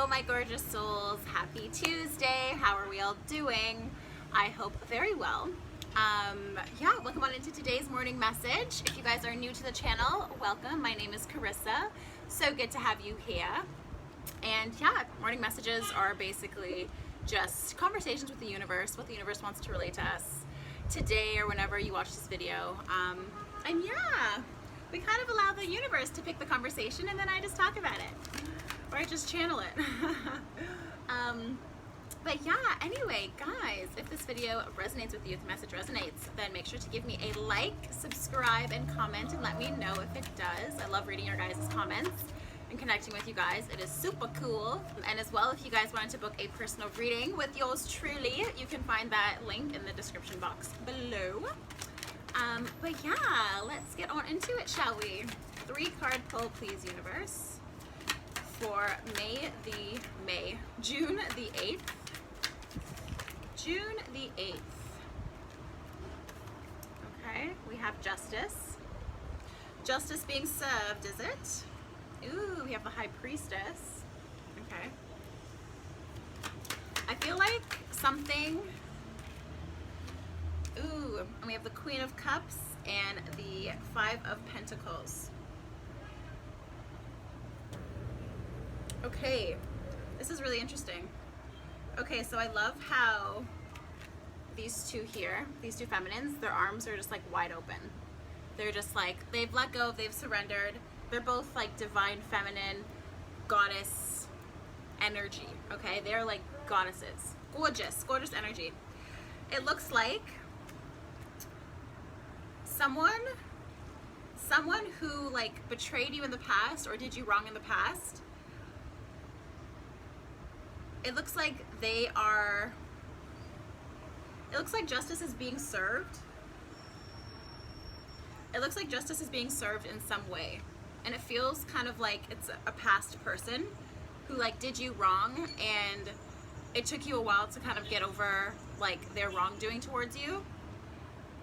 my gorgeous souls. Happy Tuesday. How are we all doing? I hope very well. Yeah, welcome on into today's morning message. If you guys are new to the channel, welcome. My name is Karisa. So good to have you here. And yeah, morning messages are basically just conversations with the universe, what the universe wants to relate to us today or whenever you watch this video. And yeah, we kind of allow the universe to pick the conversation and then I just talk about it. Or I just channel it. But yeah, anyway, guys, if this video resonates with you, if the message resonates, then make sure to give me a like, subscribe, and comment and let me know if it does. I love reading your guys' comments and connecting with you guys. It is super cool. And as well, if you guys wanted to book a personal reading with yours truly, you can find that link in the description box below. But yeah, let's get on into it, shall we? 3-card pull, please, universe. For June the 8th. June the 8th. Okay, we have justice. Justice being served, is it? Ooh, we have the High Priestess. Okay. I feel like something. Ooh, and we have the Queen of Cups and the 5 of Pentacles. Okay, this is really interesting. Okay, so I love how these two here, these two feminines, their arms are just like wide open. They're just like, they've let go, they've surrendered. They're both like divine feminine, goddess energy, okay? They're like goddesses. Gorgeous, gorgeous energy. It looks like someone who like betrayed you in the past or did you wrong in the past. It looks like it looks like justice is being served. It looks like justice is being served in some way. And it feels kind of like it's a past person who like did you wrong and it took you a while to kind of get over like their wrongdoing towards you.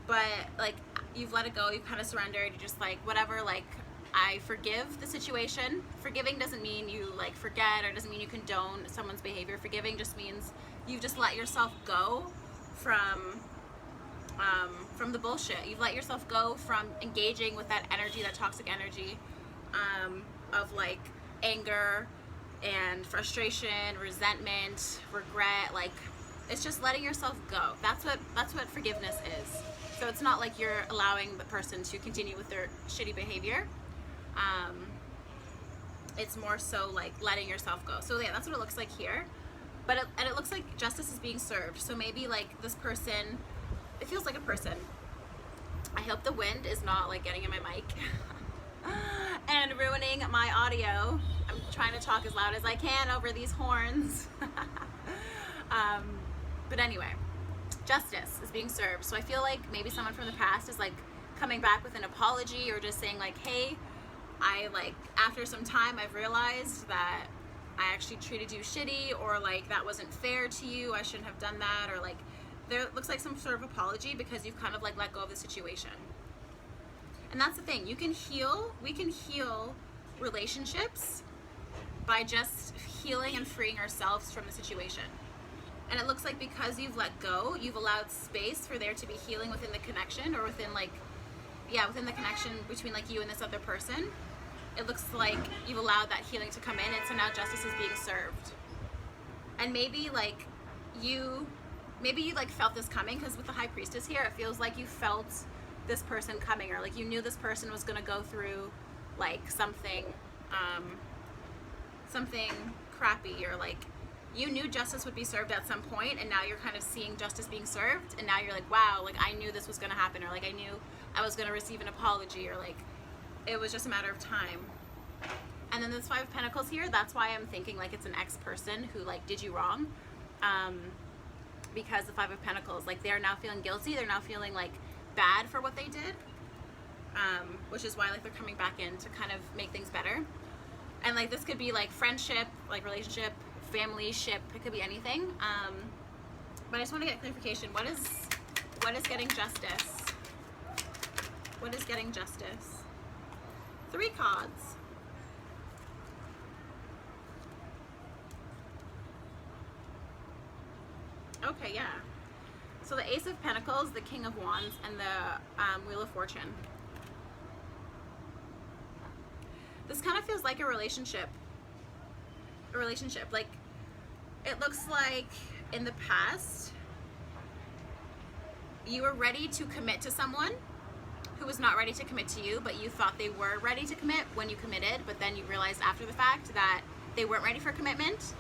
But like you've let it go, you've kind of surrendered, you're just like whatever, like I forgive the situation. Forgiving doesn't mean you like forget or doesn't mean you condone someone's behavior. Forgiving just means you've just let yourself go from the bullshit. You've let yourself go from engaging with that energy, that toxic energy of like anger and frustration, resentment, regret. Like it's just letting yourself go. That's what forgiveness is. So it's not like you're allowing the person to continue with their shitty behavior. It's more so like letting yourself go. So yeah, that's what it looks like here. But it looks like justice is being served. So maybe like this person, it feels like a person. I hope the wind is not like getting in my mic and ruining my audio. I'm trying to talk as loud as I can over these horns. But anyway, justice is being served. So I feel like maybe someone from the past is like coming back with an apology or just saying like, hey, I like after some time I've realized that I actually treated you shitty or like that wasn't fair to you, I shouldn't have done that, or like there looks like some sort of apology because you've kind of like let go of the situation. And that's the thing, we can heal relationships by just healing and freeing ourselves from the situation. And it looks like because you've let go, you've allowed space for there to be healing within the connection or within like within the connection between like you and this other person. It looks like you've allowed that healing to come in, and so now justice is being served. And maybe you like felt this coming, because with the High Priestess here, it feels like you felt this person coming, or like you knew this person was going to go through like something crappy, or like you knew justice would be served at some point, and now you're kind of seeing justice being served, and now you're like, wow, like I knew this was going to happen, or like I knew I was going to receive an apology, or like it was just a matter of time. And then this 5 of Pentacles here, that's why I'm thinking like it's an ex-person who like did you wrong, because the 5 of Pentacles, like they're now feeling guilty, they're now feeling like bad for what they did, which is why like they're coming back in to kind of make things better. And like this could be like friendship, like relationship, family ship, it could be anything. But I just want to get clarification. What is getting justice? What is getting justice? 3 cards. Okay, yeah. So the Ace of Pentacles, the King of Wands, and the Wheel of Fortune. This kind of feels like a relationship. A relationship. Like, it looks like in the past, you were ready to commit to someone who was not ready to commit to you, but you thought they were ready to commit when you committed, but then you realized after the fact that they weren't ready for commitment,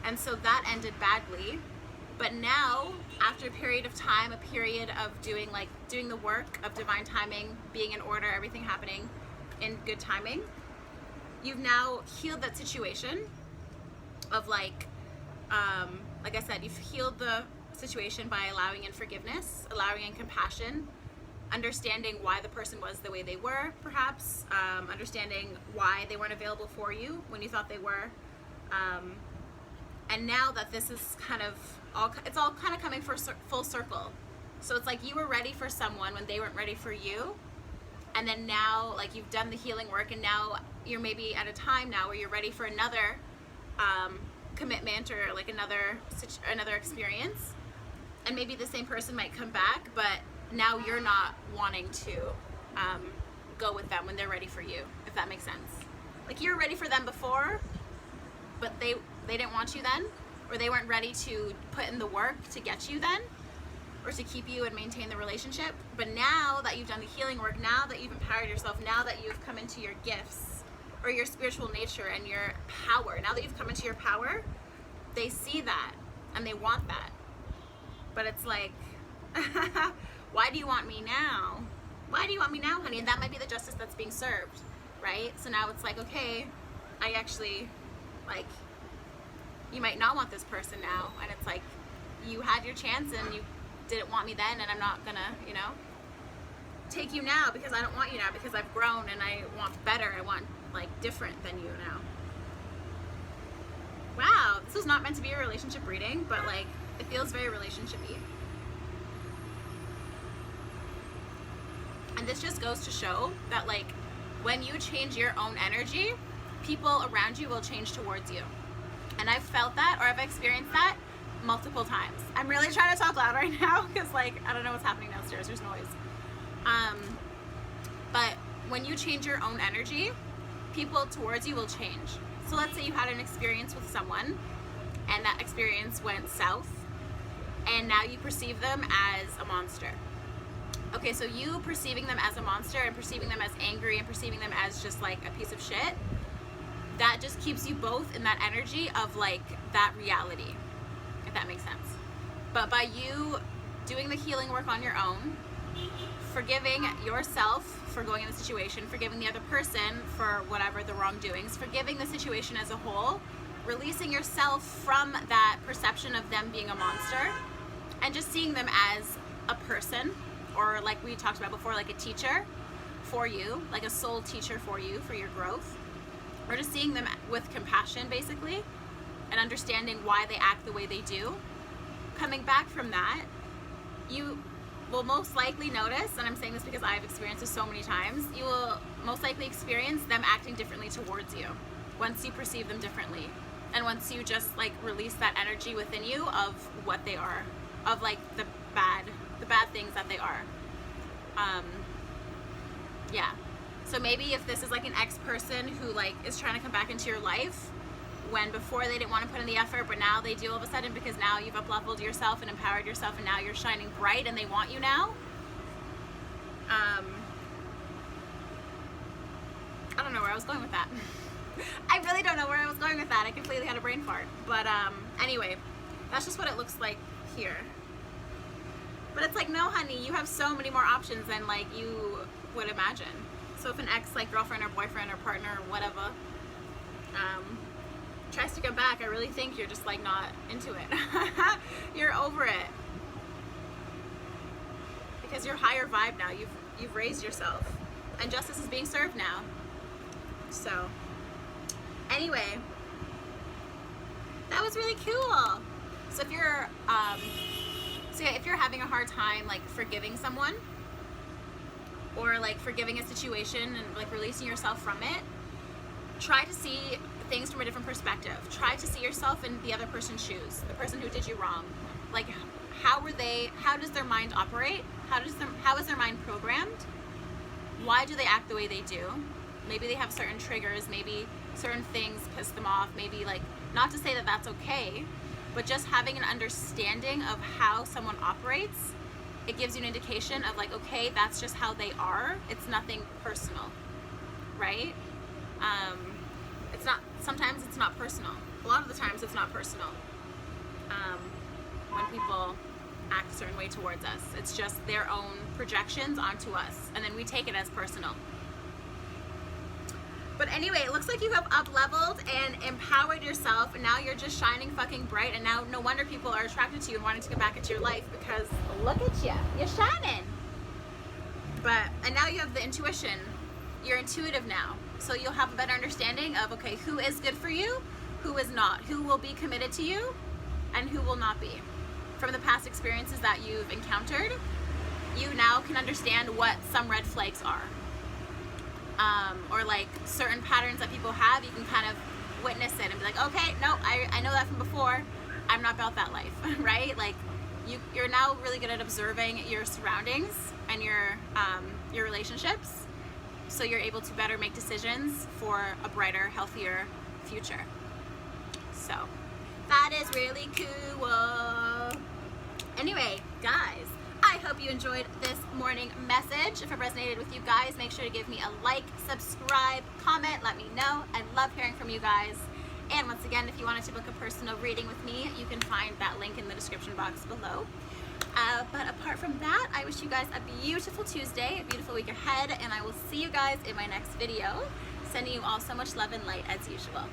and so that ended badly. But now, after a period of time, a period of doing the work of divine timing, being in order, everything happening in good timing, you've now healed that situation of like I said, you've healed the situation by allowing in forgiveness, allowing in compassion, understanding why the person was the way they were, perhaps, understanding why they weren't available for you when you thought they were. And now that this is kind of it's all kind of coming for full circle. So it's like you were ready for someone when they weren't ready for you. And then now, like, you've done the healing work, and now you're maybe at a time now where you're ready for another commitment, or like another experience. And maybe the same person might come back, but now you're not wanting to go with them when they're ready for you, if that makes sense. Like, you were ready for them before, but they didn't want you then, or they weren't ready to put in the work to get you then, or to keep you and maintain the relationship. But now that you've done the healing work, now that you've empowered yourself, now that you've come into your gifts or your spiritual nature and your power, now that you've come into your power, they see that and they want that. But it's like, why do you want me now? Why do you want me now, honey? And that might be the justice that's being served, right? So now it's like, okay, I actually, like, you might not want this person now. And it's like, you had your chance and you didn't want me then, and I'm not gonna, take you now because I don't want you now, because I've grown and I want better. I want, like, different than you now. Wow, this was not meant to be a relationship reading, but, like, it feels very relationship-y. And this just goes to show that, like, when you change your own energy, people around you will change towards you. And I've felt that, or I've experienced that multiple times. I'm really trying to talk loud right now because, like, I don't know what's happening downstairs. There's noise. But when you change your own energy, people towards you will change. So let's say you had an experience with someone and that experience went south, and now you perceive them as a monster. Okay, so you perceiving them as a monster and perceiving them as angry and perceiving them as just like a piece of shit, that just keeps you both in that energy of like that reality, if that makes sense. But by you doing the healing work on your own, forgiving yourself for going in the situation, forgiving the other person for whatever the wrongdoings, forgiving the situation as a whole, releasing yourself from that perception of them being a monster, and just seeing them as a person, or like we talked about before, like a teacher for you, like a soul teacher for you, for your growth, or just seeing them with compassion, basically, and understanding why they act the way they do. Coming back from that, you will most likely notice, and I'm saying this because I've experienced this so many times, you will most likely experience them acting differently towards you once you perceive them differently, and once you just like release that energy within you of what they are, of like the bad things that they are. Yeah. So maybe if this is like an ex-person who like is trying to come back into your life when before they didn't want to put in the effort, but now they do all of a sudden because now you've up-leveled yourself and empowered yourself, and now you're shining bright and they want you now. I don't know where I was going with that. I really don't know where I was going with that. I completely had a brain fart. But anyway, that's just what it looks like here. But it's like, no, honey, you have so many more options than like you would imagine. So if an ex, like girlfriend or boyfriend or partner or whatever, tries to come back, I really think you're just like not into it. You're over it. Because you're higher vibe now. You've raised yourself. And justice is being served now. So anyway, that was really cool. So if you're if you're having a hard time like forgiving someone, or like forgiving a situation and like releasing yourself from it, try to see things from a different perspective. Try to see yourself in the other person's shoes, the person who did you wrong. Like, how does their mind operate? How is their mind programmed? Why do they act the way they do? Maybe they have certain triggers, maybe certain things piss them off, maybe, like, not to say that that's okay, but just having an understanding of how someone operates, it gives you an indication of, like, okay, that's just how they are. It's nothing personal, right? Sometimes it's not personal. A lot of the times it's not personal. When people act a certain way towards us, it's just their own projections onto us, and then we take it as personal. But anyway, it looks like you have up-leveled and empowered yourself, and now you're just shining fucking bright, and now no wonder people are attracted to you and wanting to get back into your life, because look at you, you're shining. And now you have the intuition. You're intuitive now, so you'll have a better understanding of, okay, who is good for you, who is not, who will be committed to you, and who will not be. From the past experiences that you've encountered, you now can understand what some red flags are. Or like certain patterns that people have, you can kind of witness it and be like, okay, no, I know that from before. I'm not about that life, right? Like you're now really good at observing your surroundings and your relationships, so you're able to better make decisions for a brighter, healthier future. So that is really cool. Anyway, guys, I hope you enjoyed this morning message. If it resonated with you guys, make sure to give me a like, subscribe, comment, let me know. I love hearing from you guys. And once again, if you wanted to book a personal reading with me, you can find that link in the description box below. But apart from that, I wish you guys a beautiful Tuesday, a beautiful week ahead, and I will see you guys in my next video. Sending you all so much love and light as usual.